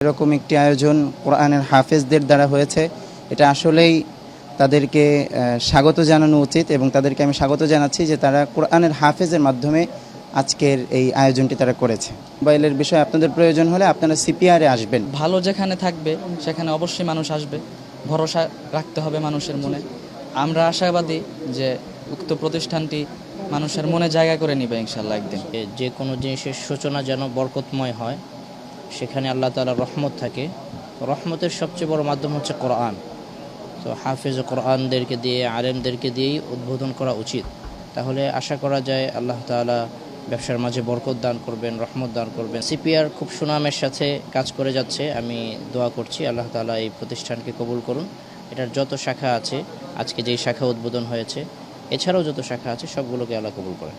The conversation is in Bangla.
এরকম একটি আয়োজন কোরআনের হাফেজদের দ্বারা হয়েছে, এটা আসলেই তাদেরকে স্বাগত জানানো উচিত এবং তাদেরকে আমি স্বাগত জানাচ্ছি যে তারা কোরআনের হাফেজের মাধ্যমে আজকের এই আয়োজনটি তারা করেছে। মোবাইলের বিষয়ে আপনাদের প্রয়োজন হলে আপনারা সিপিআরে আসবেন। ভালো যেখানে থাকবে সেখানে অবশ্যই মানুষ আসবে, ভরসা রাখতে হবে মানুষের মনে। আমরা আশাবাদী যে উক্ত প্রতিষ্ঠানটি মানুষের মনে জায়গা করে নিবে ইনশাল্লাহ একদিন। যে কোনো জিনিসের সূচনা যেন বরকতময় হয়, সেখানে আল্লাহ তাআলার রহমত থাকে। রহমতের সবচেয়ে বড় মাধ্যম হচ্ছে কোরআন। তো হাফেজ কোরআনদেরকে দিয়ে, আলেমদেরকে দিয়েই উদ্বোধন করা উচিত। তাহলে আশা করা যায় আল্লাহ তাআলা ব্যবসার মাঝে বরকত দান করবেন, রহমত দান করবেন। সিপিআর খুব সুনামের সাথে কাজ করে যাচ্ছে। আমি দোয়া করছি আল্লাহ তাআলা এই প্রতিষ্ঠানকে কবুল করুন। এটার যত শাখা আছে, আজকে যেই শাখা উদ্বোধন হয়েছে, এছাড়াও যত শাখা আছে সবগুলোকে আল্লাহ কবুল করেন।